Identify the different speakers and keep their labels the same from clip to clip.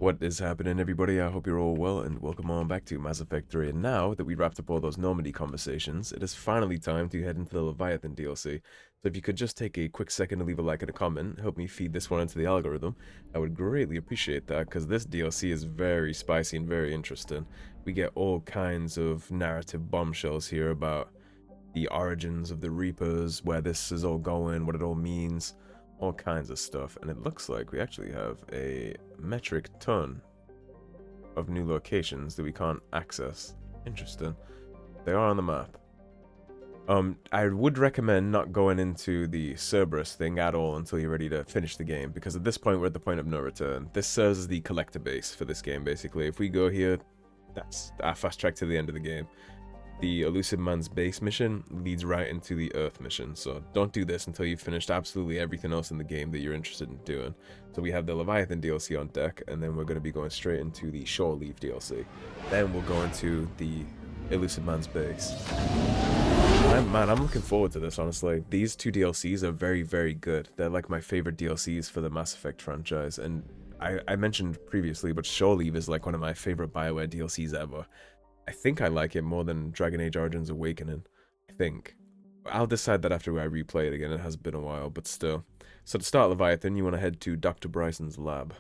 Speaker 1: What is happening, everybody? I hope you're all well, and welcome on back to Mass Effect 3. And now that we wrapped up all those Normandy conversations, it is finally time to head into the Leviathan DLC. So if you could just take a quick second to leave a like and a comment, help me feed this one into the algorithm, I would greatly appreciate that, because this DLC is very spicy and very interesting. We get all kinds of narrative bombshells here about the origins of the Reapers, where this is all going, what it all means, all kinds of stuff. And it looks like we actually have a metric ton of new locations that we can't access. Interesting. They are on the map. I would recommend not going into the Cerberus thing at all until you're ready to finish the game, because at this point we're at the point of no return. This serves as the collector base for this game, basically. If we go here, that's our fast track to the end of the game. The Elusive Man's base mission leads right into the Earth mission, so don't do this until you've finished absolutely everything else in the game that you're interested in doing. So we have the Leviathan DLC on deck, and then we're going to be going straight into the Shore Leave DLC. Then we'll go into the Elusive Man's base. Man, I'm looking forward to this, honestly. These two DLCs are very, very good. They're like my favorite DLCs for the Mass Effect franchise, and I mentioned previously, but Shore Leave is like one of my favorite BioWare DLCs ever. I think I like it more than Dragon Age Origins Awakening. I think. I'll decide that after I replay it again. It has been a while, but still. So to start Leviathan, you want to head to Dr. Bryson's lab.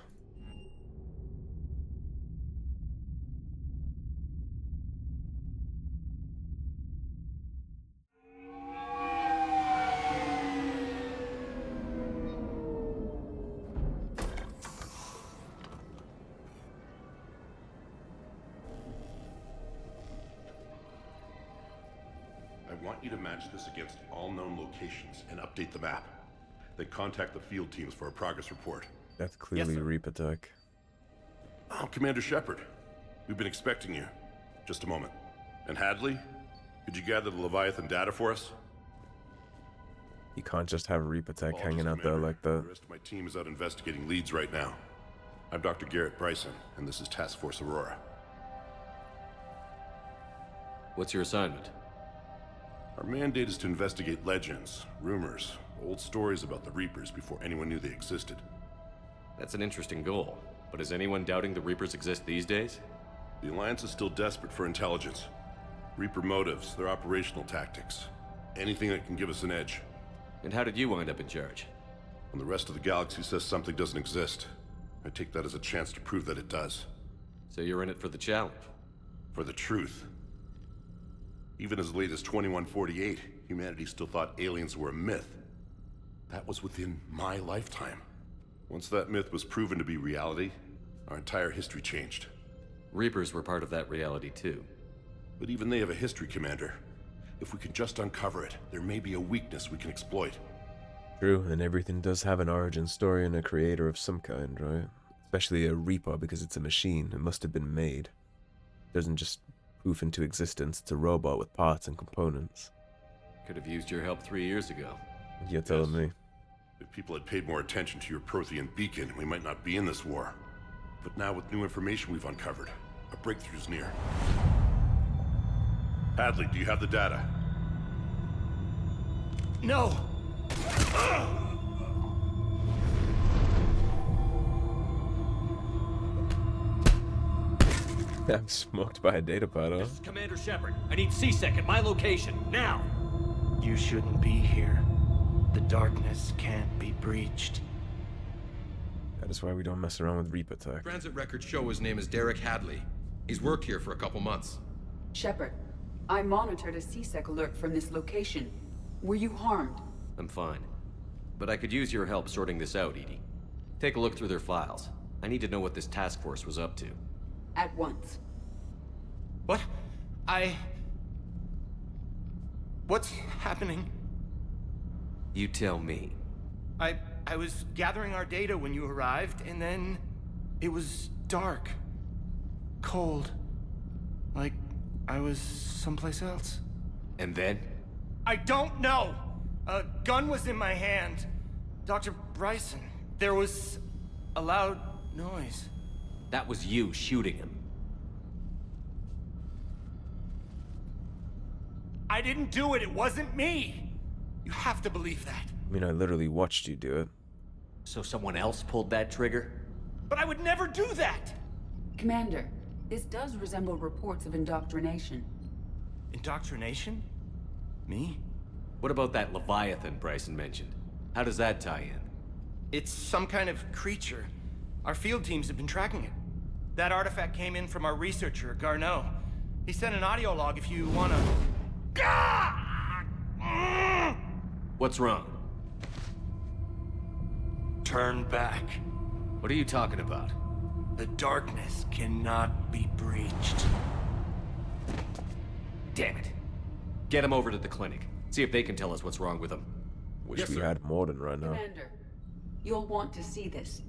Speaker 2: I want you to match this against all known locations and update the map. Then contact the field teams for a progress report.
Speaker 1: That's clearly
Speaker 2: Yes,
Speaker 1: Reap Attack.
Speaker 2: Oh, Commander Shepard. We've been expecting you. Just a moment. And Hadley, could you gather the Leviathan data for us?
Speaker 1: You can't just have Reap Attack
Speaker 2: Apologies,
Speaker 1: hanging out there
Speaker 2: Commander.
Speaker 1: like that.
Speaker 2: The rest of my team is out investigating leads right now. I'm Dr. Garrett Bryson, and this is Task Force Aurora.
Speaker 3: What's your assignment?
Speaker 2: Our mandate is to investigate legends, rumors, old stories about the Reapers before anyone knew they existed.
Speaker 3: That's an interesting goal, but is anyone doubting the Reapers exist these days?
Speaker 2: The Alliance is still desperate for intelligence. Reaper motives, their operational tactics. Anything that can give us an edge.
Speaker 3: And how did you wind up in charge?
Speaker 2: When the rest of the galaxy says something doesn't exist, I take that as a chance to prove that it does.
Speaker 3: So you're in it for the challenge?
Speaker 2: For the truth. Even as late as 2148, humanity still thought aliens were a myth. That was within my lifetime. Once that myth was proven to be reality, our entire history changed.
Speaker 3: Reapers were part of that reality too.
Speaker 2: But even they have a history, Commander. If we can just uncover it, there may be a weakness we can exploit.
Speaker 1: True, and everything does have an origin story and a creator of some kind, right? Especially a Reaper, because it's a machine. It must have been made. It doesn't just poof into existence. It's a robot with parts and components.
Speaker 3: Could have used your help 3 years ago.
Speaker 1: You're telling me.
Speaker 2: If people had paid more attention to your Prothean beacon, we might not be in this war. But now with new information we've uncovered, a breakthrough's near. Hadley, do you have the data?
Speaker 4: No!
Speaker 1: I'm smoked by a data pad, huh?
Speaker 4: This is Commander Shepard. I need C-Sec at my location, now!
Speaker 5: You shouldn't be here. The darkness can't be breached.
Speaker 1: That is why we don't mess around with Reap Attack.
Speaker 6: Transit records show his name is Derek Hadley. He's worked here for a couple months.
Speaker 7: Shepard, I monitored a C-Sec alert from this location. Were you harmed?
Speaker 3: I'm fine. But I could use your help sorting this out, Edie. Take a look through their files. I need to know what this task force was up to.
Speaker 7: At once.
Speaker 5: What? What's happening?
Speaker 3: You tell me.
Speaker 5: I was gathering our data when you arrived, and then it was dark. Cold. Like I was someplace else.
Speaker 3: And then?
Speaker 5: I don't know! A gun was in my hand. Dr. Bryson, there was a loud noise.
Speaker 3: That was you shooting him.
Speaker 5: I didn't do it, it wasn't me! You have to believe that.
Speaker 1: I mean, I literally watched you do it.
Speaker 3: So someone else pulled that trigger?
Speaker 5: But I would never do that!
Speaker 7: Commander, this does resemble reports of indoctrination.
Speaker 5: Indoctrination? Me?
Speaker 3: What about that Leviathan Bryson mentioned? How does that tie in?
Speaker 5: It's some kind of creature. Our field teams have been tracking it. That artifact came in from our researcher, Garneau. He sent an audio log if you wanna...
Speaker 3: What's wrong?
Speaker 5: Turn back.
Speaker 3: What are you talking about?
Speaker 5: The darkness cannot be breached.
Speaker 3: Damn it. Get him over to the clinic. See if they can tell us what's wrong with him.
Speaker 1: Wish
Speaker 3: Yes,
Speaker 1: we
Speaker 3: sir.
Speaker 1: had Morden right now.
Speaker 7: Commander, you'll want to see this.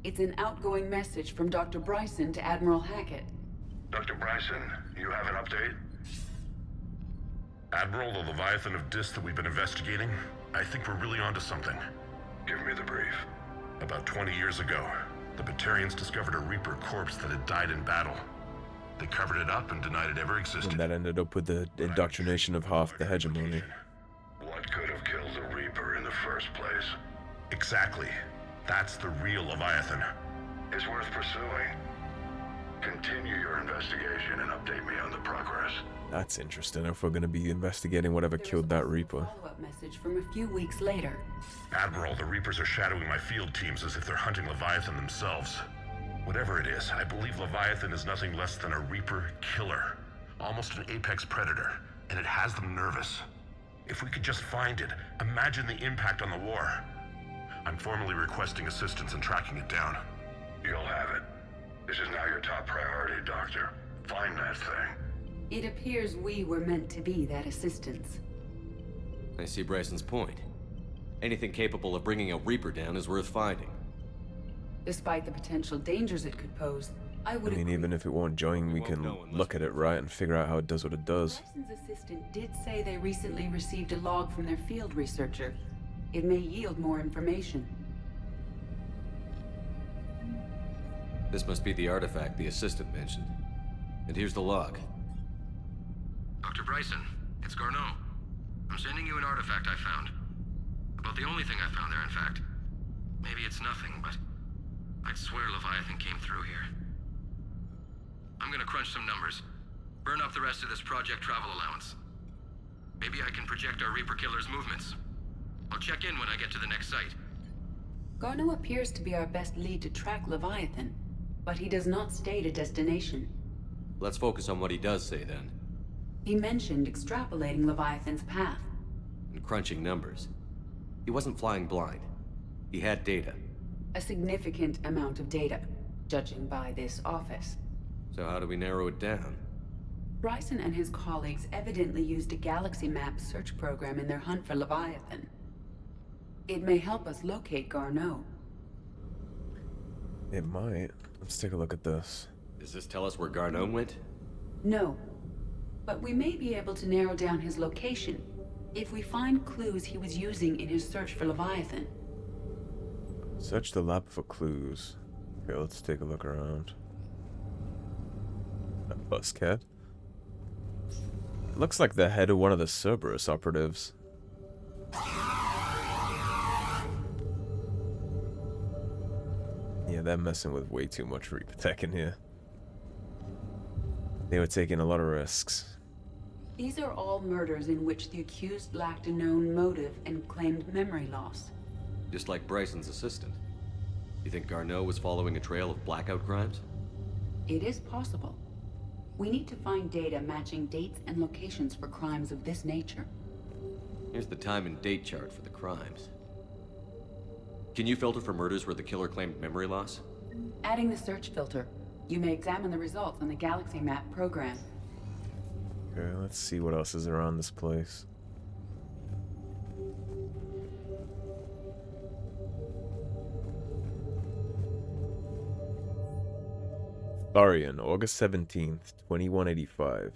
Speaker 7: It's an outgoing message from Dr. Bryson to Admiral Hackett.
Speaker 2: Dr. Bryson, you have an update? Admiral, the Leviathan of Dis that we've been investigating, I think we're really onto something. Give me the brief. About 20 years ago, the Batarians discovered a Reaper corpse that had died in battle. They covered it up and denied it ever existed.
Speaker 1: And that ended up with the indoctrination of half the hegemony.
Speaker 2: What could have killed the Reaper in the first place? Exactly. That's the real Leviathan. It's worth pursuing. Continue your investigation and update me on the progress.
Speaker 1: That's interesting if we're going to be investigating whatever
Speaker 7: There was
Speaker 1: killed that
Speaker 7: also a
Speaker 1: Reaper.
Speaker 7: follow-up message from a few weeks later.
Speaker 2: Admiral, the Reapers are shadowing my field teams as if they're hunting Leviathan themselves. Whatever it is, I believe Leviathan is nothing less than a Reaper killer. Almost an apex predator, and it has them nervous. If we could just find it, imagine the impact on the war. I'm formally requesting assistance in tracking it down. You'll have it. This is now your top priority, Doctor. Find that thing.
Speaker 7: It appears we were meant to be that assistance.
Speaker 3: I see Bryson's point. Anything capable of bringing a Reaper down is worth finding.
Speaker 7: Despite the potential dangers it could pose, I would
Speaker 1: I mean,
Speaker 7: agree.
Speaker 1: even if it won't join, we
Speaker 3: won't
Speaker 1: can
Speaker 3: know unless
Speaker 1: look at it right and figure out how it does what it does.
Speaker 7: Bryson's assistant did say they recently received a log from their field researcher. It may yield more information.
Speaker 3: This must be the artifact the assistant mentioned. And here's the log.
Speaker 6: Dr. Bryson, it's Garneau. I'm sending you an artifact I found. About the only thing I found there, in fact. Maybe it's nothing, but I'd swear Leviathan came through here. I'm gonna crunch some numbers. Burn up the rest of this project travel allowance. Maybe I can project our Reaper killer's movements. I'll check in when I get to the next site.
Speaker 7: Garneau appears to be our best lead to track Leviathan, but he does not state a destination.
Speaker 3: Let's focus on what he does say then.
Speaker 7: He mentioned extrapolating Leviathan's path.
Speaker 3: And crunching numbers. He wasn't flying blind. He had data.
Speaker 7: A significant amount of data, judging by this office.
Speaker 3: So how do we narrow it down?
Speaker 7: Bryson and his colleagues evidently used a galaxy map search program in their hunt for Leviathan. It may help us locate Garneau.
Speaker 1: It might. Let's take a look at this.
Speaker 3: Does this tell us where Garneau went?
Speaker 7: No, but we may be able to narrow down his location if we find clues he was using in his search for Leviathan.
Speaker 1: Search the lab for clues. Okay, let's take a look around. A buscat. Looks like the head of one of the Cerberus operatives. Yeah, they're messing with way too much Reaper tech in here. They were taking a lot of risks.
Speaker 7: These are all murders in which the accused lacked a known motive and claimed memory loss.
Speaker 3: Just like Bryson's assistant. You think Garneau was following a trail of blackout crimes?
Speaker 7: It is possible. We need to find data matching dates and locations for crimes of this nature.
Speaker 3: Here's the time and date chart for the crimes. Can you filter for murders where the killer claimed memory loss?
Speaker 7: Adding the search filter, you may examine the results on the Galaxy Map program.
Speaker 1: Okay, let's see what else is around this place. Thorian, August 17th, 2185.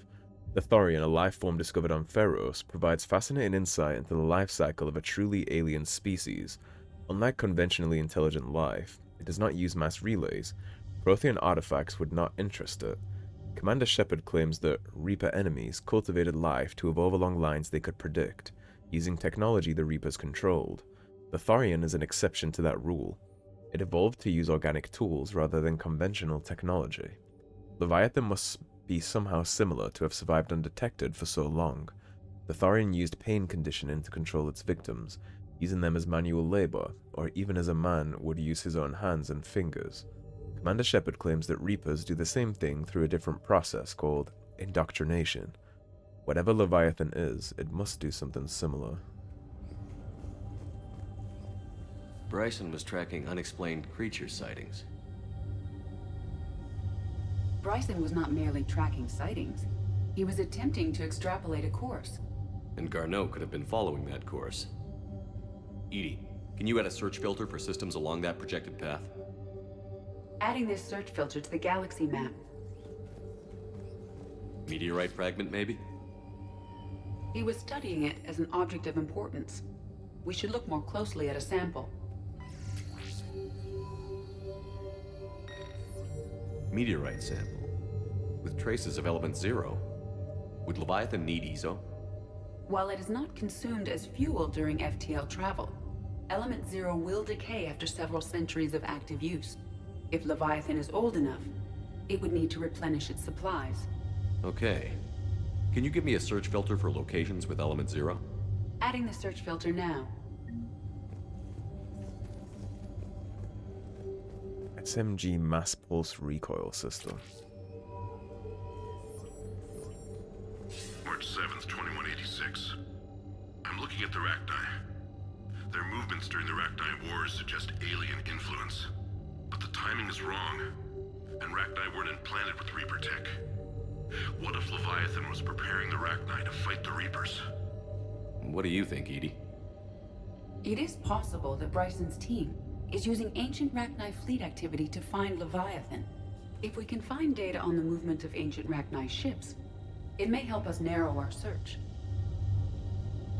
Speaker 1: The Thorian, a life form discovered on Pharos, provides fascinating insight into the life cycle of a truly alien species. Unlike conventionally intelligent life, it does not use mass relays. Prothean artifacts would not interest it. Commander Shepard claims that Reaper enemies cultivated life to evolve along lines they could predict, using technology the Reapers controlled. The Thorian is an exception to that rule. It evolved to use organic tools rather than conventional technology. Leviathan must be somehow similar to have survived undetected for so long. The Thorian used pain conditioning to control its victims, using them as manual labor, or even as a man would use his own hands and fingers. Commander Shepard claims that Reapers do the same thing through a different process called indoctrination. Whatever Leviathan is, it must do something similar.
Speaker 3: Bryson was tracking unexplained creature sightings.
Speaker 7: Bryson was not merely tracking sightings. He was attempting to extrapolate a course.
Speaker 3: And Garneau could have been following that course. Edie, can you add a search filter for systems along that projected path?
Speaker 7: Adding this search filter to the galaxy map.
Speaker 3: Meteorite fragment, maybe?
Speaker 7: He was studying it as an object of importance. We should look more closely at a sample.
Speaker 3: Meteorite sample, with traces of element 0. Would Leviathan need ESO?
Speaker 7: While it is not consumed as fuel during FTL travel, element 0 will decay after several centuries of active use. If Leviathan is old enough, it would need to replenish its supplies.
Speaker 3: Okay. Can you give me a search filter for locations with element 0?
Speaker 7: Adding the search filter now.
Speaker 1: SMG mass pulse recoil system.
Speaker 2: March 7th, 2186. I'm looking at the Rachni. Their movements during the Rachni Wars suggest alien influence. But the timing is wrong, and Rachni weren't implanted with Reaper tech. What if Leviathan was preparing the Rachni to fight the Reapers?
Speaker 3: What do you think, Edie?
Speaker 7: It is possible that Bryson's team is using ancient Rachni fleet activity to find Leviathan. If we can find data on the movement of ancient Rachni ships, it may help us narrow our search.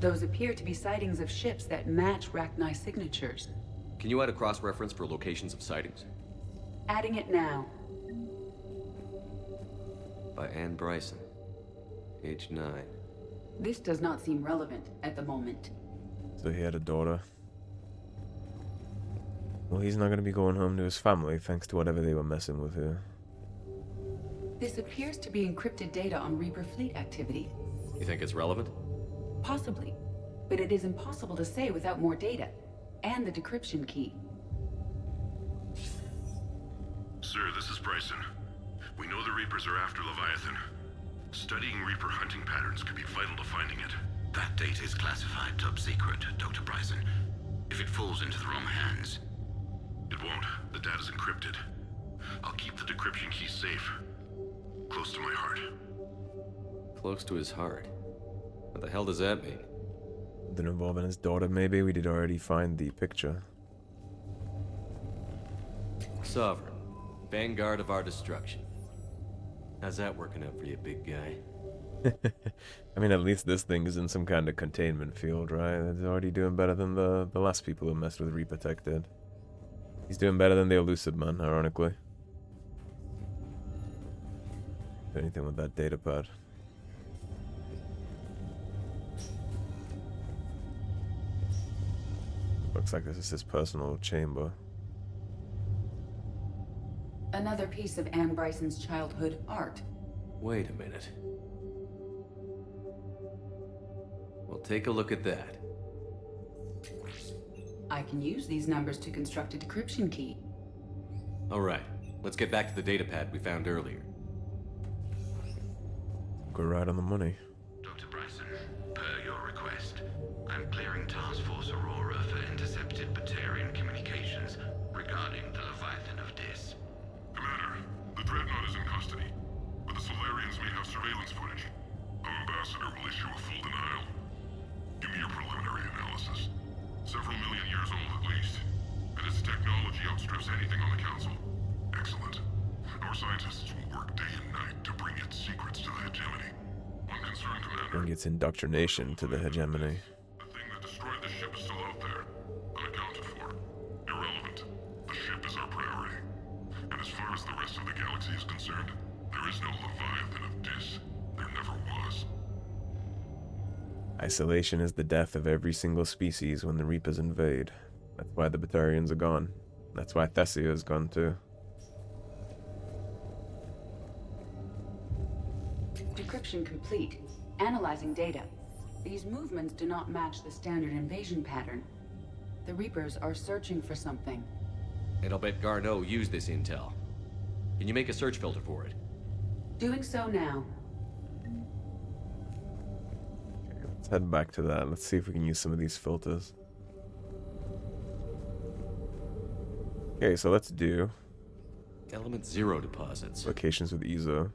Speaker 7: Those appear to be sightings of ships that match Rachni signatures.
Speaker 3: Can you add a cross-reference for locations of sightings?
Speaker 7: Adding it now.
Speaker 3: By Anne Bryson, age 9.
Speaker 7: This does not seem relevant at the moment.
Speaker 1: So he had a daughter. Well, he's not going to be going home to his family thanks to whatever they were messing with here.
Speaker 7: This appears to be encrypted data on Reaper fleet activity.
Speaker 3: You think it's relevant?
Speaker 7: Possibly, but it is impossible to say without more data, and the decryption key.
Speaker 2: Sir, this is Bryson. We know the Reapers are after Leviathan. Studying Reaper hunting patterns could be vital to finding it.
Speaker 8: That data is classified top secret, Dr. Bryson. If it falls into the wrong hands...
Speaker 2: It won't. The data's encrypted. I'll keep the decryption key safe. Close to my heart.
Speaker 3: Close to his heart. What the hell does that mean?
Speaker 1: Something involving his daughter, maybe? We did already find the picture.
Speaker 3: Sovereign. Vanguard of our destruction. How's that working out for you, big guy?
Speaker 1: I mean, at least this thing is in some kind of containment field, right? It's already doing better than the last people who messed with Reaper Tech did. He's doing better than the elusive man, ironically. Anything with that data pad. Looks like this is his personal chamber.
Speaker 7: Another piece of Anne Bryson's childhood art.
Speaker 3: Wait a minute. Well, take a look at that.
Speaker 7: I can use these numbers to construct a decryption key.
Speaker 3: All right, let's get back to the data pad we found earlier.
Speaker 1: Go right on the money.
Speaker 8: Dr. Bryson, per your request, I'm clearing Task Force Aurora for intercepted Batarian communications regarding the Leviathan of Dis.
Speaker 2: Commander, the Dreadnought is in custody, but the Solarians may have surveillance footage. Our ambassador will issue a full denial. Give me your preliminary analysis. Several million years old at least, and its technology outstrips anything on the Council. Excellent. Our scientists will work day and night to bring its secrets to the hegemony. One concern, Commander.
Speaker 1: Bring its indoctrination to the hegemony.
Speaker 2: The thing that destroyed the ship is still out there, unaccounted for. Irrelevant. The ship is our priority. And as far as the rest of the galaxy is concerned, there is no Leviathan of Dis. There never was.
Speaker 1: Isolation is the death of every single species when the Reapers invade. That's why the Batarians are gone. That's why Thessia has gone too.
Speaker 7: Decryption complete. Analyzing data. These movements do not match the standard invasion pattern. The Reapers are searching for something.
Speaker 3: And I'll bet Garneau used this intel. Can you make a search filter for it?
Speaker 7: Doing so now.
Speaker 1: Okay, let's head back to that. Let's see if we can use some of these filters. Okay, so let's do
Speaker 3: Element 0 deposits.
Speaker 1: locations with ESO.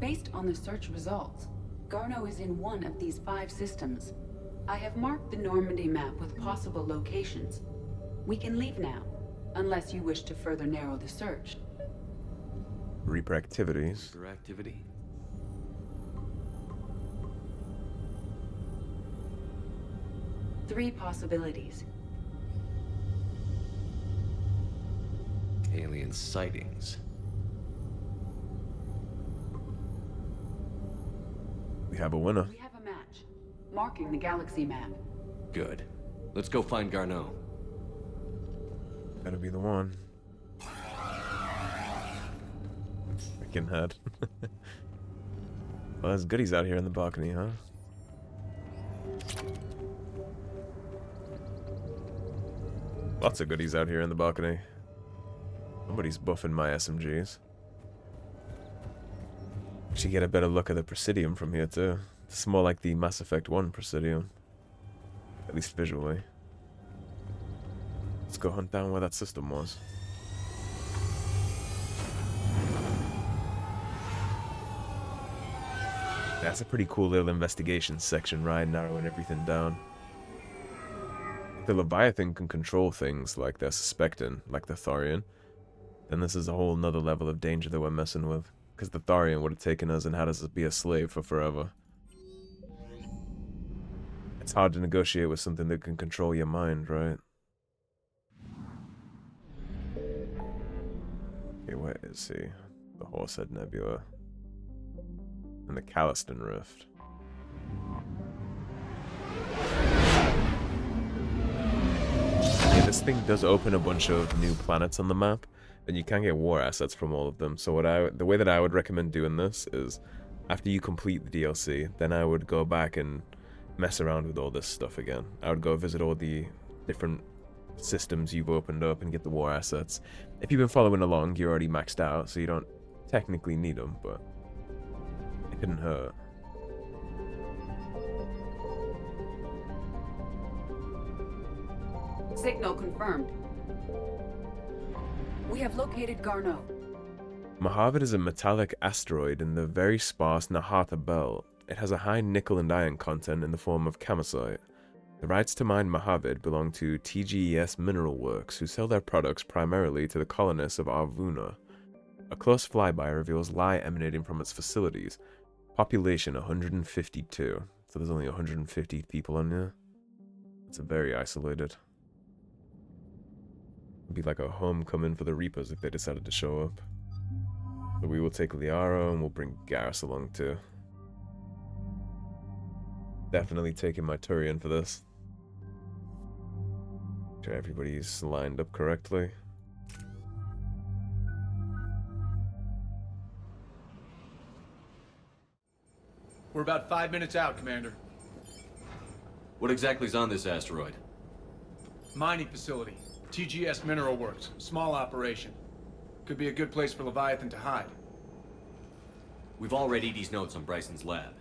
Speaker 7: Based on the search results, Garneau is in one of these 5 systems. I have marked the Normandy map with possible locations. We can leave now, unless you wish to further narrow the search.
Speaker 1: Reaper activities.
Speaker 3: Reaper activity?
Speaker 7: Three possibilities.
Speaker 3: Alien sightings.
Speaker 1: We have a winner.
Speaker 7: We have a match, marking the galaxy map.
Speaker 3: Good. Let's go find Garneau.
Speaker 1: Gotta be the one. Freaking head. Well, there's goodies out here in the balcony, huh? Lots of goodies out here in the balcony. Somebody's buffing my SMGs. Actually get a better look at the Presidium from here too. It's more like the Mass Effect 1 Presidium. At least visually. Let's go hunt down where that system was. That's a pretty cool little investigation section, right? Narrowing everything down. If the Leviathan can control things like they're suspecting, like the Thorian, then this is a whole nother level of danger that we're messing with. Because the Thorian would have taken us and had us be a slave for forever. It's hard to negotiate with something that can control your mind, right? Okay, where is he? The Horsehead Nebula. And the Calliston Rift. Yeah, this thing does open a bunch of new planets on the map, and you can get war assets from all of them. So the way that I would recommend doing this is, after you complete the DLC, then I would go back and mess around with all this stuff again. I would go visit all the different systems you've opened up and get the war assets. If you've been following along, you're already maxed out, so you don't technically need them, but it couldn't hurt.
Speaker 7: Signal confirmed. We have located Garneau.
Speaker 1: Mojave is a metallic asteroid in the very sparse Nahata Belt. It has a high nickel and iron content in the form of camosite. The rights to mine Mojave belong to T-GES Mineral Works, who sell their products primarily to the colonists of Arvuna. A close flyby reveals light emanating from its facilities. Population 152, so there's only 150 people on here. It's very isolated. It'd be like a homecoming for the Reapers if they decided to show up. So we will take Liara and we'll bring Garrus along too. Definitely taking my Turian for this. Make sure everybody's lined up correctly.
Speaker 9: We're about 5 minutes out, Commander.
Speaker 3: What exactly is on this asteroid?
Speaker 9: Mining facility. T-GES Mineral Works. Small operation. Could be a good place for Leviathan to hide.
Speaker 3: We've all read Edie's notes on Bryson's lab.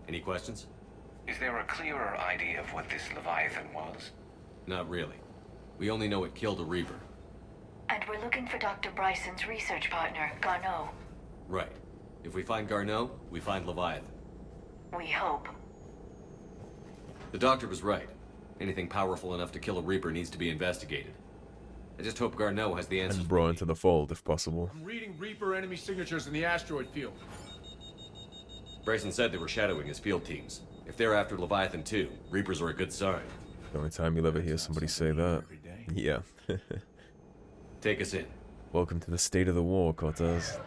Speaker 3: Any questions?
Speaker 8: Is there a clearer idea of what this Leviathan was?
Speaker 3: Not really. We only know it killed a Reaper.
Speaker 10: And we're looking for Dr. Bryson's research partner, Garneau.
Speaker 3: Right. If we find Garneau, we find Leviathan.
Speaker 10: We hope.
Speaker 3: The doctor was right. Anything powerful enough to kill a Reaper needs to be investigated. I just hope Garneau has the answers.
Speaker 1: And brought into the fold if possible.
Speaker 9: I'm reading Reaper enemy signatures in the asteroid field.
Speaker 3: Bryson said they were shadowing his field teams. If they're after Leviathan too, Reapers are a good sign.
Speaker 1: The only time you'll ever hear somebody say that. Yeah.
Speaker 3: Take us in.
Speaker 1: Welcome to the state of the war, Cortez.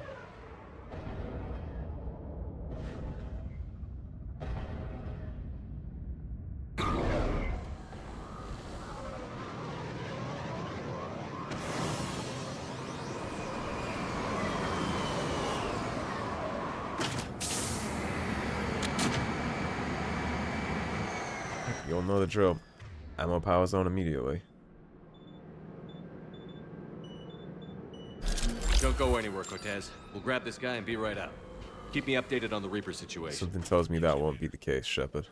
Speaker 1: all know the drill. Ammo power zone immediately.
Speaker 3: Don't go anywhere, Cortez. We'll grab this guy and be right out. Keep me updated on the Reaper situation.
Speaker 1: Something tells me that won't be the case, Shepard.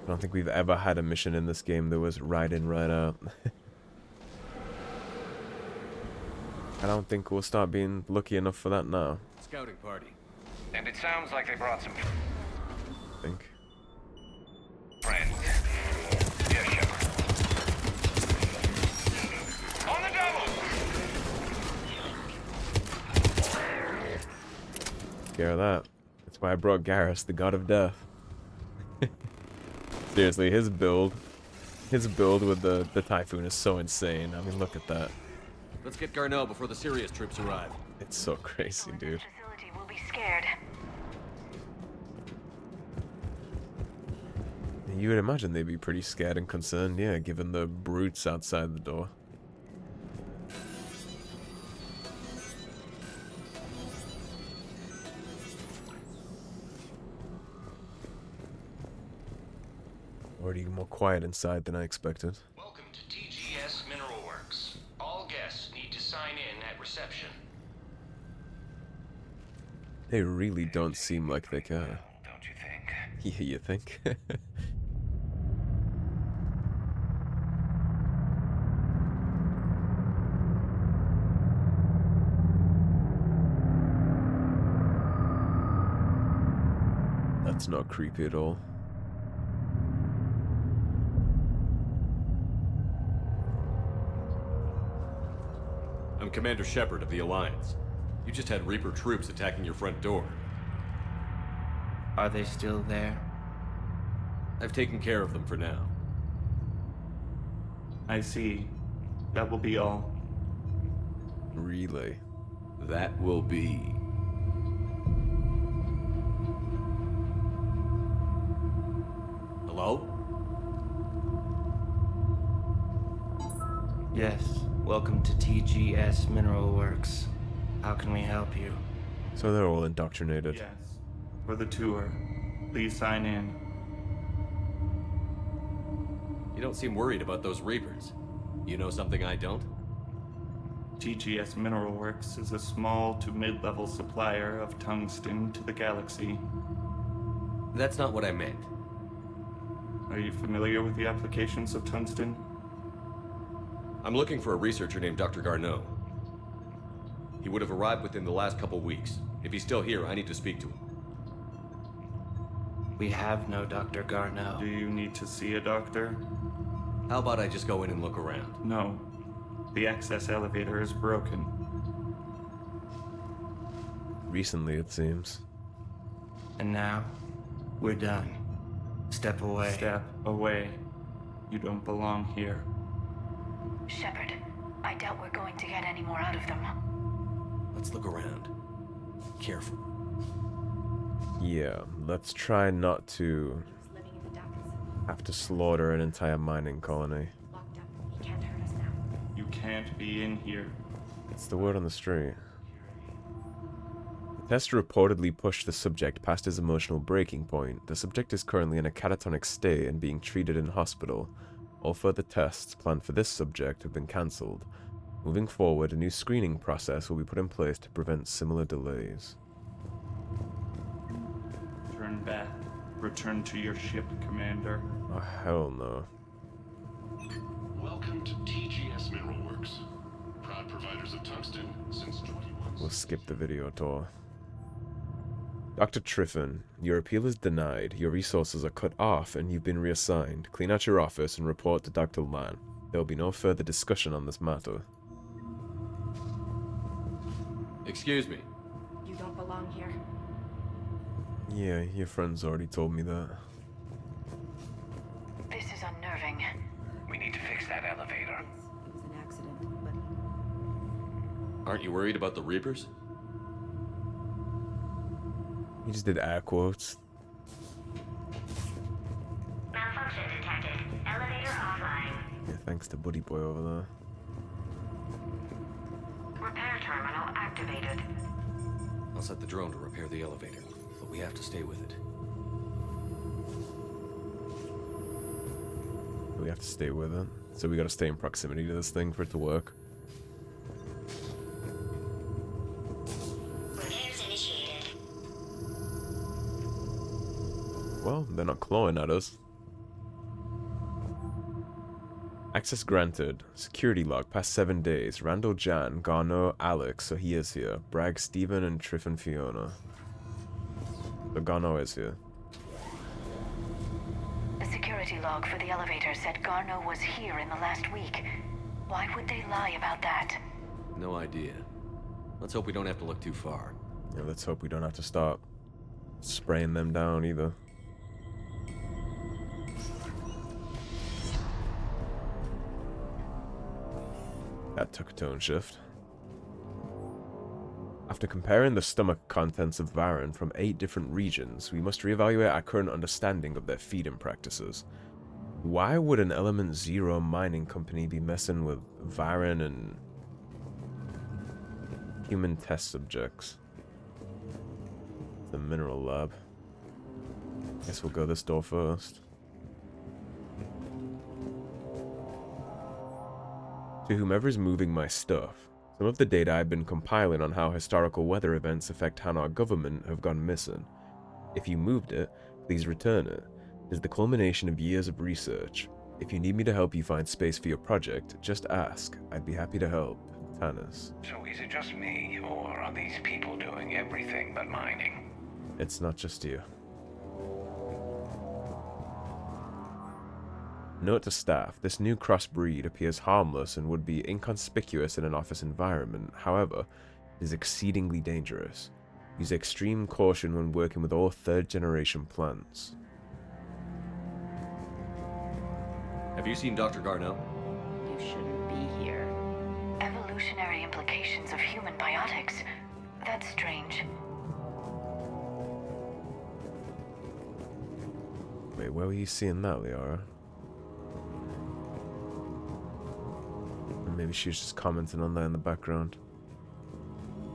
Speaker 1: I don't think we've ever had a mission in this game that was right in, right out. I don't think we'll start being lucky enough for that now.
Speaker 3: Scouting party.
Speaker 6: And it sounds like they brought some
Speaker 1: I think.
Speaker 6: friends. Yes, Shepard. On the double!
Speaker 1: Scare that. That's why I brought Garrus, the god of death. Seriously, his build with the Typhoon is so insane. I mean, look at that.
Speaker 3: Let's get Garneau before the serious troops arrive.
Speaker 1: It's so crazy, dude.
Speaker 10: Facility will be scared.
Speaker 1: You would imagine they'd be pretty scared and concerned, yeah, given the brutes outside the door. Already more quiet inside than I expected.
Speaker 6: Welcome to T-GES Mineral Works. All guests need to sign in at reception.
Speaker 1: They really don't seem like they care.
Speaker 6: Don't you think?
Speaker 1: Yeah, you think? That's not creepy at all.
Speaker 3: I'm Commander Shepard of the Alliance. You just had Reaper troops attacking your front door.
Speaker 5: Are they still there?
Speaker 3: I've taken care of them for now.
Speaker 5: I see. That will be all.
Speaker 1: Really?
Speaker 3: That will be... Hello?
Speaker 5: Yes. Welcome to T-GES Mineral Works. How can we help you?
Speaker 1: So they're all indoctrinated.
Speaker 5: Yes. For the tour. Please sign in.
Speaker 3: You don't seem worried about those Reapers. You know something I don't?
Speaker 5: T-GES Mineral Works is a small to mid-level supplier of tungsten to the galaxy.
Speaker 3: That's not what I meant.
Speaker 5: Are you familiar with the applications of tungsten?
Speaker 3: I'm looking for a researcher named Dr. Garneau. He would have arrived within the last couple weeks. If he's still here, I need to speak to him.
Speaker 5: We have no Dr. Garneau. Do you need to see a doctor?
Speaker 3: How about I just go in and look around?
Speaker 5: No. The access elevator is broken.
Speaker 1: Recently, it seems.
Speaker 5: And now, we're done. Step away. Step away. You don't belong here.
Speaker 10: Shepard, I doubt we're going to get any more out of them.
Speaker 3: Let's look around. Careful.
Speaker 1: Yeah, let's try not to have to slaughter an entire mining colony.
Speaker 5: You can't be in here.
Speaker 1: It's the word on the street. The tester reportedly pushed the subject past his emotional breaking point. The subject is currently in a catatonic state and being treated in hospital. All further tests planned for this subject have been cancelled. Moving forward, a new screening process will be put in place to prevent similar delays.
Speaker 5: Turn back. Return to your ship, Commander.
Speaker 1: Oh, hell no.
Speaker 2: Welcome to T-GES Mineral Works. Proud providers of tungsten since 21...
Speaker 1: We'll skip the video tour. Dr. Triffin, your appeal is denied, your resources are cut off, and you've been reassigned. Clean out your office and report to Dr. Lan. There will be no further discussion on this matter.
Speaker 3: Excuse me.
Speaker 11: You don't belong here.
Speaker 1: Yeah, your friends already told me that.
Speaker 10: This is unnerving.
Speaker 6: We need to fix that elevator.
Speaker 11: It was an accident, but
Speaker 3: Aren't you worried about the Reapers?
Speaker 1: He just did air quotes.
Speaker 10: Malfunction detected. Elevator offline.
Speaker 1: Yeah, thanks to Buddy Boy over there.
Speaker 10: Repair terminal activated.
Speaker 3: I'll set the drone to repair the elevator, but we have to stay with it.
Speaker 1: We have to stay with it. So we gotta stay in proximity to this thing for it to work.
Speaker 10: Repairs initiated.
Speaker 1: Well, they're not clawing at us. Access granted. Security log. Past 7 days. Randall, Jan, Garneau, Alex. So he is here. Bragg, Steven, and Triff and Fiona. So Garneau is here.
Speaker 10: The security log for the elevator said Garneau was here in the last week. Why would they lie about that?
Speaker 3: No idea. Let's hope we don't have to look too far.
Speaker 1: Yeah, let's hope we don't have to start spraying them down either. That took a tone shift. After comparing the stomach contents of Varen from 8 different regions, we must reevaluate our current understanding of their feeding practices. Why would an Element Zero mining company be messing with Varen and human test subjects? The mineral lab. Guess we'll go this door first. To whomever is moving my stuff, some of the data I've been compiling on how historical weather events affect Hanar government have gone missing. If you moved it, please return it. It is the culmination of years of research. If you need me to help you find space for your project, just ask. I'd be happy to help. Tanis.
Speaker 8: So is it just me, or are these people doing everything but mining?
Speaker 1: It's not just you. Note to staff, this new crossbreed appears harmless and would be inconspicuous in an office environment. However, it is exceedingly dangerous. Use extreme caution when working with all 3rd-generation plants.
Speaker 3: Have you seen Dr. Garneau?
Speaker 11: You shouldn't be here.
Speaker 10: Evolutionary implications of human biotics. That's strange.
Speaker 1: Wait, where were you seeing that, Liara? Maybe she was just commenting on that in the background.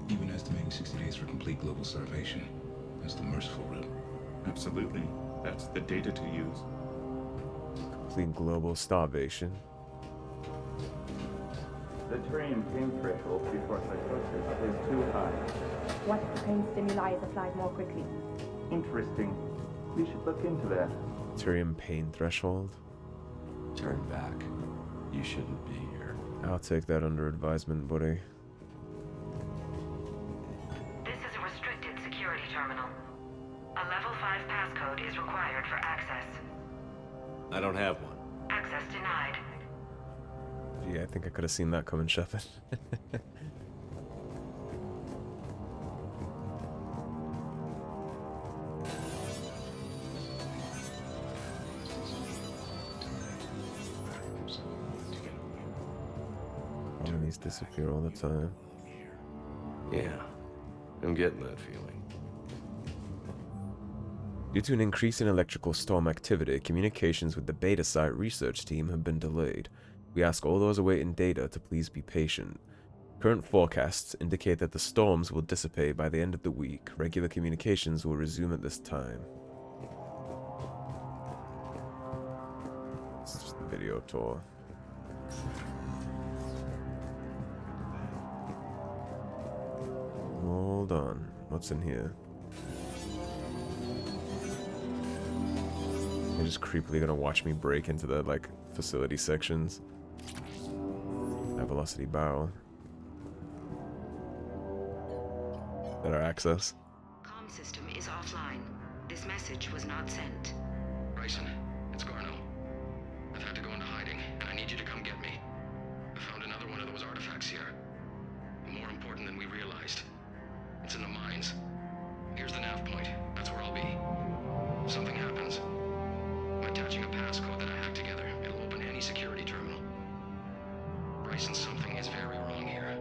Speaker 12: Even estimating 60 days for complete global starvation. That's the merciful route.
Speaker 13: Absolutely. That's the data to use.
Speaker 1: Complete global starvation.
Speaker 14: The Tyrian pain threshold before psychosis is too high.
Speaker 11: What if the pain stimuli is applied more quickly?
Speaker 14: Interesting. We should look into that.
Speaker 1: Tyrian pain threshold.
Speaker 3: Turn back. You shouldn't be here.
Speaker 1: I'll take that under advisement, buddy.
Speaker 10: This is a restricted security terminal. A level 5 passcode is required for access.
Speaker 3: I don't have one.
Speaker 10: Access denied.
Speaker 1: Gee, I think I could have seen that coming, Shepard. These disappear all the time.
Speaker 3: Yeah, I'm getting that feeling.
Speaker 1: Due to an increase in electrical storm activity, communications with the beta site research team have been delayed. We ask all those awaiting data to please be patient. Current forecasts indicate that the storms will dissipate by the end of the week. Regular communications will resume at this time. It's just a video tour. Hold on. What's in here? They're just creepily gonna watch me break into the, like, facility sections. High velocity barrel. Better access.
Speaker 10: Comm system is offline. This message was not sent.
Speaker 6: Bryson, it's Garneau. I've had to go into hiding, and I need you to come get me. I found another one of those artifacts here. More important than we realized. It's in the mines. Here's the nav point. That's where I'll be. If something happens, I'm attaching a passcode that I hacked together. It'll open any security terminal. Bryson, something is very wrong here.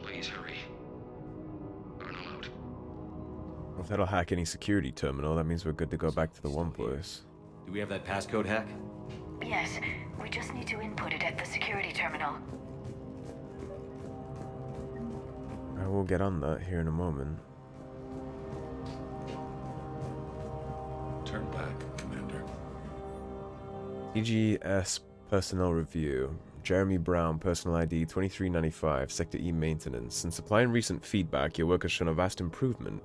Speaker 6: Please hurry. Garneau out.
Speaker 1: If that'll hack any security terminal, that means we're good to go back to the one place.
Speaker 3: Do we have that passcode hack?
Speaker 10: Yes, we just need to input it at the security terminal.
Speaker 1: I will get on that here in a moment.
Speaker 12: Turn back, Commander.
Speaker 1: T-GES personnel review. Jeremy Brown, personal ID 2395, Sector E maintenance. Since supplying recent feedback, your work has shown a vast improvement.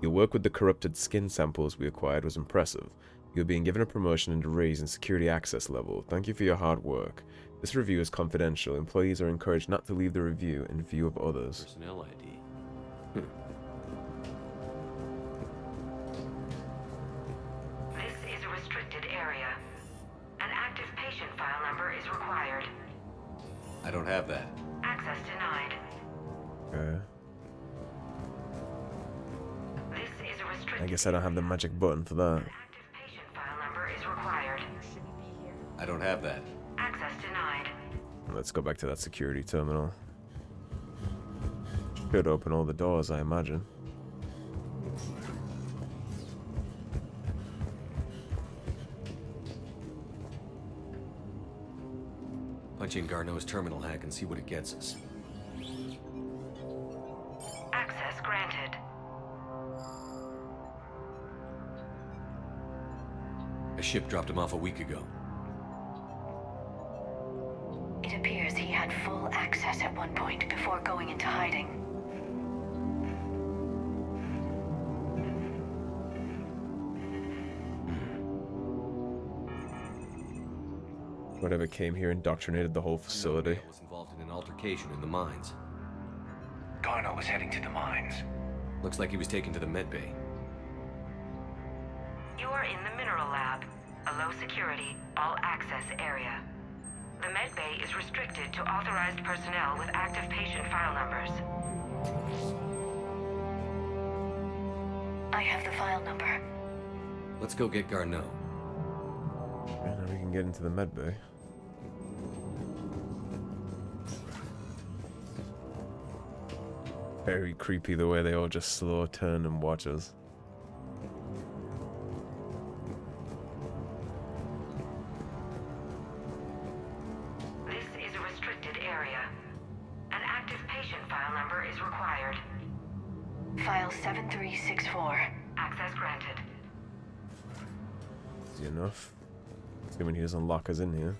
Speaker 1: Your work with the corrupted skin samples we acquired was impressive. You're being given a promotion and a raise in security access level. Thank you for your hard work. This review is confidential. Employees are encouraged not to leave the review in view of others.
Speaker 3: Personnel ID.
Speaker 10: This is a restricted area. An active patient file number is required.
Speaker 3: I don't have that.
Speaker 10: Access denied.
Speaker 1: Okay.
Speaker 10: This is a restricted
Speaker 1: I guess I don't have the magic button for that.
Speaker 10: active patient file number is required.
Speaker 3: I don't have that.
Speaker 10: Access denied.
Speaker 1: Let's go back to that security terminal. Should open all the doors, I imagine.
Speaker 3: Punch in Garneau's terminal hack and see what it gets us.
Speaker 10: Access granted.
Speaker 3: A ship dropped him off a week ago.
Speaker 10: It appears he had full access at one point before going into hiding.
Speaker 1: Whatever came here indoctrinated the whole facility.
Speaker 3: Was involved in an altercation in the mines.
Speaker 6: Garneau was heading to the mines.
Speaker 3: Looks like he was taken to the medbay.
Speaker 10: You are in the mineral lab, a low security, all access area. The medbay is restricted to authorized personnel with active patient file numbers. I have the file number.
Speaker 3: Let's go get Garneau.
Speaker 1: Okay, now we can get into the medbay. Very creepy the way they all just slow turn and watch us.
Speaker 10: This is a restricted area. An active patient file number is required. File 7364. Access granted.
Speaker 1: Easy enough. Assuming he doesn't lock us in here.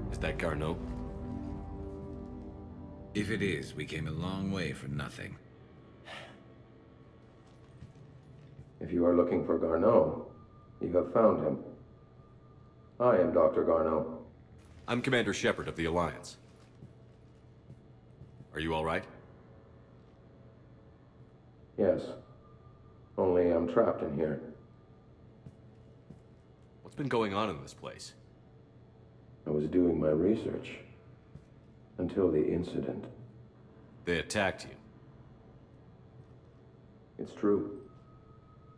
Speaker 3: Is that Garneau?
Speaker 12: If it is, we came a long way for nothing.
Speaker 15: If you are looking for Garneau, you have found him. I am Dr. Garneau.
Speaker 3: I'm Commander Shepard of the Alliance. Are you all right?
Speaker 15: Yes. Only I'm trapped in here.
Speaker 3: What's been going on in this place?
Speaker 15: I was doing my research. Until the incident.
Speaker 3: They attacked you.
Speaker 15: It's true.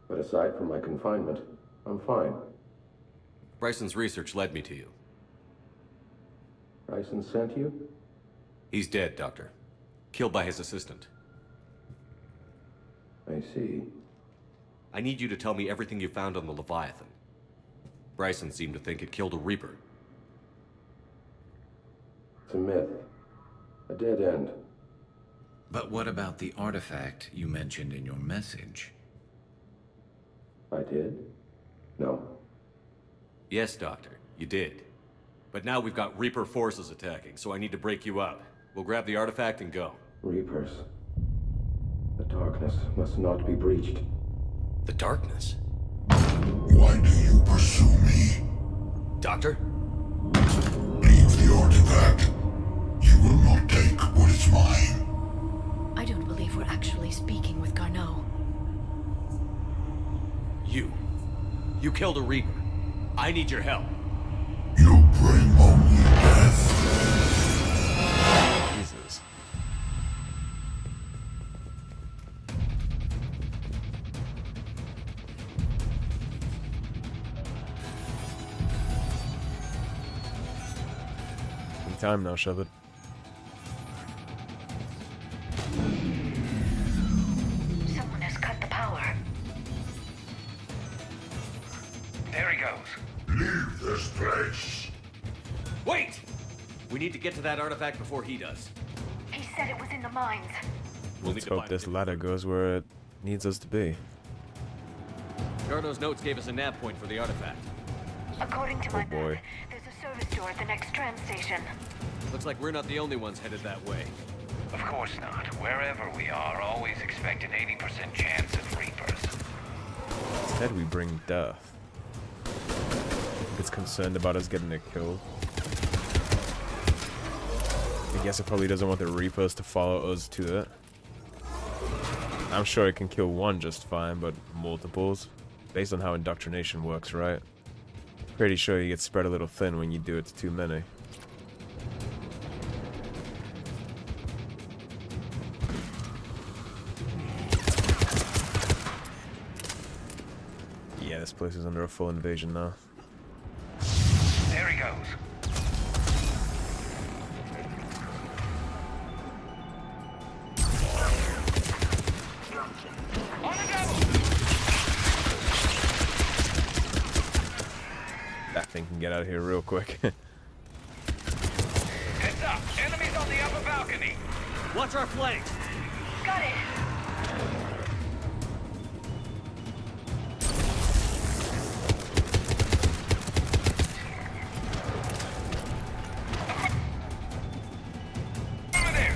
Speaker 15: But aside from my confinement, I'm fine.
Speaker 3: Bryson's research led me to you.
Speaker 15: Bryson sent you?
Speaker 3: He's dead, Doctor. Killed by his assistant.
Speaker 15: I see.
Speaker 3: I need you to tell me everything you found on the Leviathan. Bryson seemed to think it killed a Reaper.
Speaker 15: It's a myth. A dead end.
Speaker 12: But what about the artifact you mentioned in your message?
Speaker 15: I did? No.
Speaker 3: Yes, Doctor, you did. But now we've got Reaper forces attacking, so I need to break you up. We'll grab the artifact and go.
Speaker 15: Reapers. The darkness must not be breached.
Speaker 3: The darkness?
Speaker 16: Why do you pursue me?
Speaker 3: Doctor?
Speaker 16: Leave the artifact. You will not take what is mine.
Speaker 10: I don't believe we're actually speaking with Garneau.
Speaker 3: You killed a Reaper. I need your help.
Speaker 16: You bring only death.
Speaker 1: Jesus. In time now, Shepard.
Speaker 10: Someone has cut the power.
Speaker 16: Leave this place.
Speaker 4: Wait! We need to get to that artifact before he does.
Speaker 10: He said it was in the mines.
Speaker 4: We'll
Speaker 1: Let's hope this ladder goes where it needs us to be.
Speaker 4: Garneau's notes gave us a nav point for the artifact.
Speaker 10: According to my map,
Speaker 1: boy.
Speaker 10: there's a service door at the next tram station.
Speaker 4: Looks like we're not the only ones headed that way.
Speaker 8: Of course not. Wherever we are, always expect an 80% chance of Reapers.
Speaker 1: Instead, we bring death. It's concerned about us getting a kill. I guess it probably doesn't want the Reapers to follow us to it. I'm sure it can kill one just fine, but multiples? Based on how indoctrination works, right? Pretty sure you get spread a little thin when you do it to too many. Yeah, this place is under a full invasion now.
Speaker 8: There he goes. On the double!
Speaker 1: That thing can get out of here real quick.
Speaker 8: Heads up! Enemies on the upper balcony!
Speaker 4: Watch our flanks!
Speaker 10: Got it!
Speaker 8: Over there!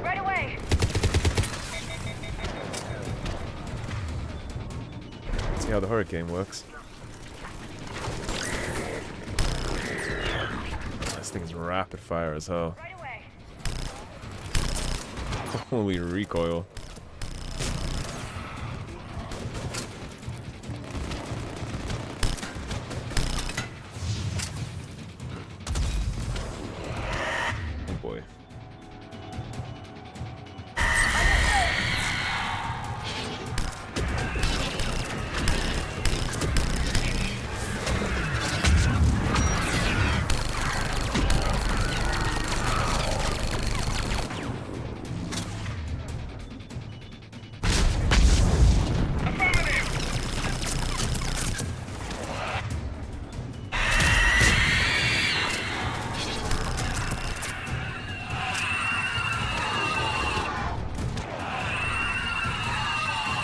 Speaker 10: Right away!
Speaker 1: See how the hurricane works. This thing's rapid fire as hell.
Speaker 10: Right away!
Speaker 1: Holy recoil. Oh boy.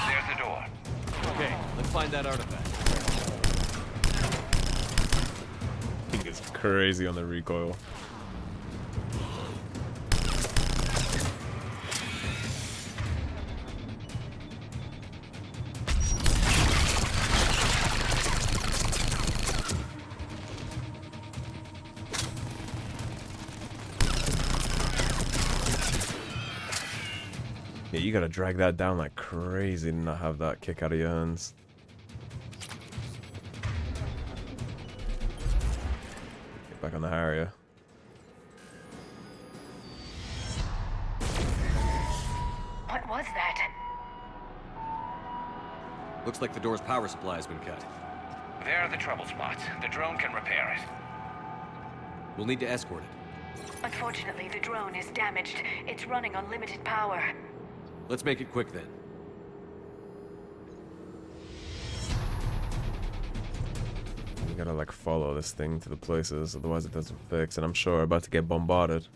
Speaker 8: There's the door.
Speaker 4: Okay, let's find that artifact.
Speaker 1: Thing is crazy on the recoil. Yeah, you gotta drag that down like crazy to not have that kick out of your hands. Get back on the Harrier.
Speaker 10: What was that?
Speaker 4: Looks like the door's power supply has been cut.
Speaker 8: There are the trouble spots. The drone can repair it.
Speaker 4: We'll need to escort it.
Speaker 10: Unfortunately, the drone is damaged. It's running on limited power.
Speaker 4: Let's make it quick then.
Speaker 1: You gotta like follow this thing to the places, otherwise it doesn't fix, and I'm sure we're about to get bombarded.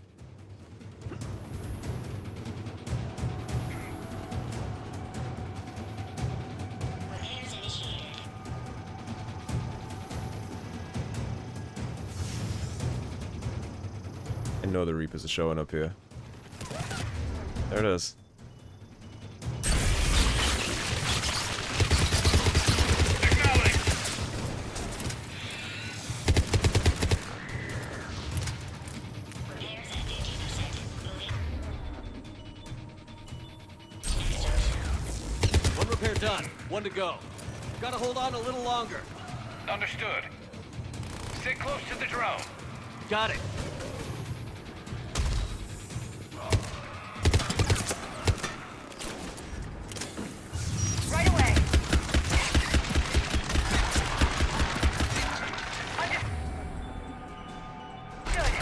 Speaker 1: I know the Reapers are showing up here. There it is.
Speaker 4: One repair done. One to go. Gotta hold on a little longer.
Speaker 8: Understood. Stay close to the drone.
Speaker 4: Got it.
Speaker 10: Right away! Good.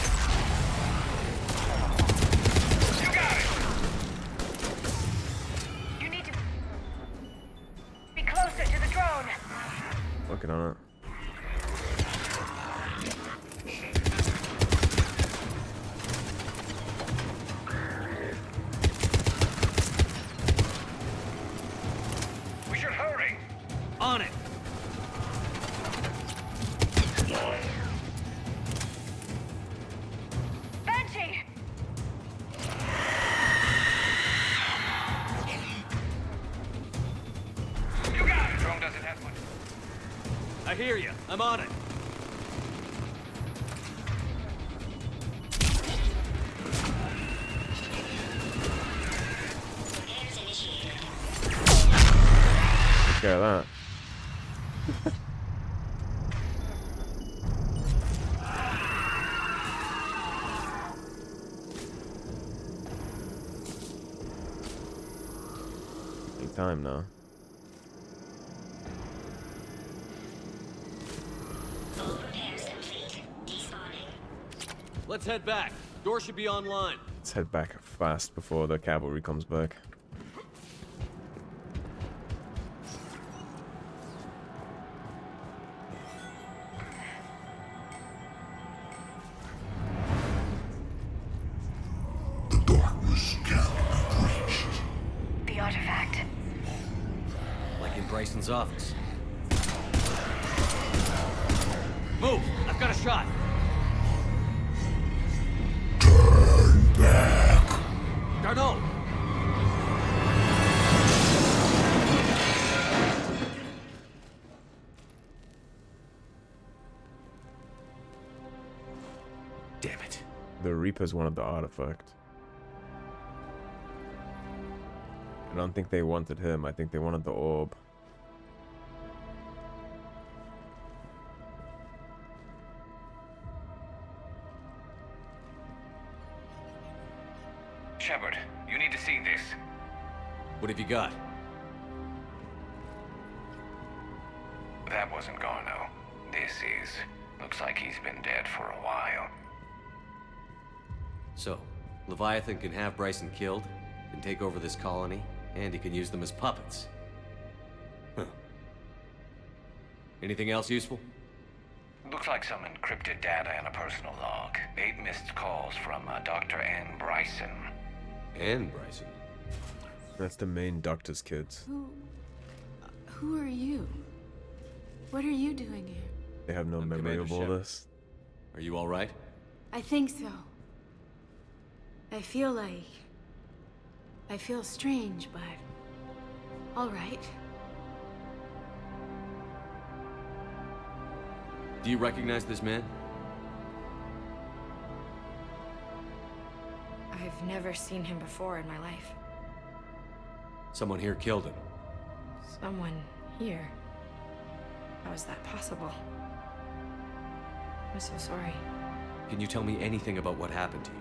Speaker 4: hear you. I'm on it.
Speaker 1: Take care of that. Take time now.
Speaker 4: Let's head back. Door should be online.
Speaker 1: Let's head back fast before the cavalry comes back.
Speaker 16: The darkness can't be breached.
Speaker 10: The artifact.
Speaker 4: Like in Bryson's office. Move! I've got a shot!
Speaker 16: Turn back.
Speaker 4: Garneau!
Speaker 5: Damn it.
Speaker 1: The Reapers wanted the artifact. I don't think they wanted him. I think they wanted the orb.
Speaker 17: Shepard, you need to see this.
Speaker 4: What have you got?
Speaker 17: That wasn't Garneau. This is. Looks like he's been dead for a while.
Speaker 4: So, Leviathan can have Bryson killed, can take over this colony, and he can use them as puppets. Huh. Anything else useful?
Speaker 17: Looks like some encrypted data and a personal log. 8 missed calls from Dr. Ann Bryson.
Speaker 4: Ann Bryson?
Speaker 1: That's the main doctor's kids.
Speaker 18: Who are you? What are you doing here?
Speaker 1: They have no memory of all this.
Speaker 4: Are you all right?
Speaker 18: I think so. I feel strange, but all right.
Speaker 4: Do you recognize this man?
Speaker 19: I've never seen him before in my life.
Speaker 4: Someone here killed him.
Speaker 19: Someone here? How is that possible? I'm so sorry.
Speaker 4: Can you tell me anything about what happened to you?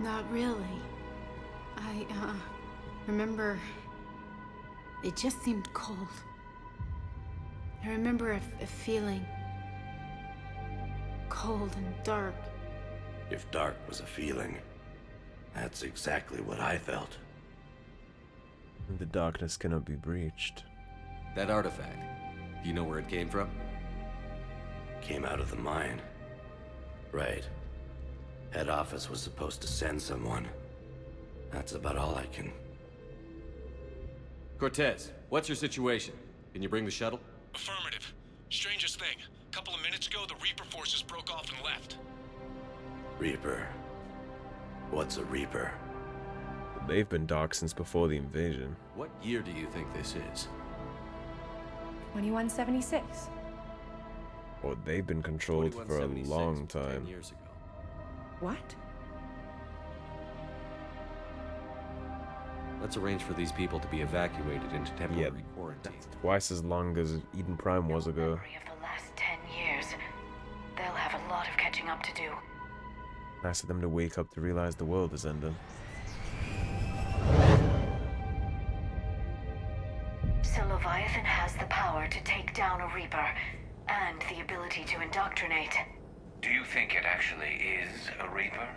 Speaker 18: Not really. I remember it just seemed cold. I remember a feeling cold and dark.
Speaker 20: If dark was a feeling, that's exactly what I felt.
Speaker 1: The darkness cannot be breached.
Speaker 4: That artifact, do you know where it came from?
Speaker 20: Came out of the mine. Right. Head office was supposed to send someone. That's about all I can...
Speaker 4: Cortez, what's your situation? Can you bring the shuttle?
Speaker 21: Affirmative. Strangest thing. A couple of minutes ago, the Reaper forces broke off and left.
Speaker 20: Reaper. What's a Reaper?
Speaker 1: They've been dark since before the invasion.
Speaker 4: What year do you think this is?
Speaker 19: 2176.
Speaker 1: Or they've been controlled for a long time.
Speaker 4: 10 years ago.
Speaker 19: What?
Speaker 4: Let's arrange for these people to be evacuated into temporary quarantine.
Speaker 1: Twice as long as Eden Prime was ago.
Speaker 10: Of the last 10 years. They'll have a lot of catching up to do.
Speaker 1: Nice of them to wake up to realize the world is ending.
Speaker 10: So Leviathan has the power to take down a Reaper, and the ability to indoctrinate.
Speaker 17: Do you think it actually is a Reaper?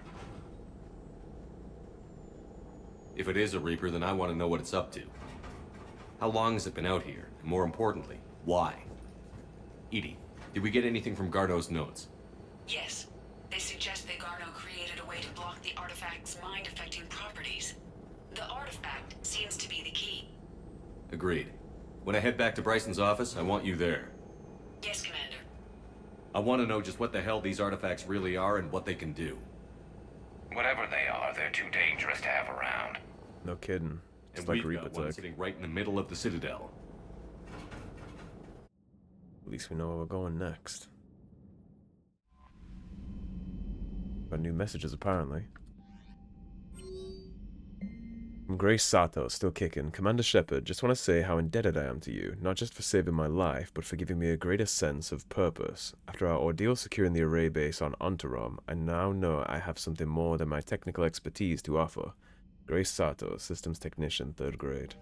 Speaker 4: If it is a Reaper, then I want to know what it's up to. How long has it been out here? And more importantly, why? Edie, did we get anything from Garneau's notes?
Speaker 7: Yes. They suggest that Garneau created a way to block the artifact's mind-affecting properties. The artifact seems to be the key.
Speaker 4: Agreed. When I head back to Bryson's office, I want you there.
Speaker 7: Yes, Commander.
Speaker 4: I want to know just what the hell these artifacts really are and what they can do.
Speaker 17: Whatever they are, they're too dangerous to have around.
Speaker 1: No kidding. It's
Speaker 4: And
Speaker 1: like
Speaker 4: we've
Speaker 1: Reaper
Speaker 4: got one
Speaker 1: tech.
Speaker 4: sitting right in the middle of the Citadel.
Speaker 1: At least we know where we're going next. Got new messages, apparently. From Grace Sato, still kicking. Commander Shepard, just want to say how indebted I am to you, not just for saving my life, but for giving me a greater sense of purpose. After our ordeal securing the array base on Ontarom, I now know I have something more than my technical expertise to offer. Grace Sato, Systems Technician, 3rd grade.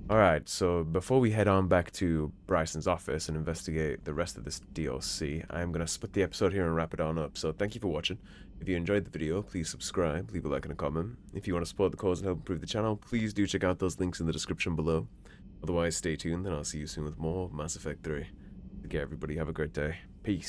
Speaker 1: Alright, so before we head on back to Bryson's office and investigate the rest of this DLC, I am going to split the episode here and wrap it on up. So thank you for watching. If you enjoyed the video, please subscribe, leave a like and a comment. If you want to support the cause and help improve the channel, please do check out those links in the description below. Otherwise, stay tuned and I'll see you soon with more Mass Effect 3. Take care everybody, have a great day. Peace.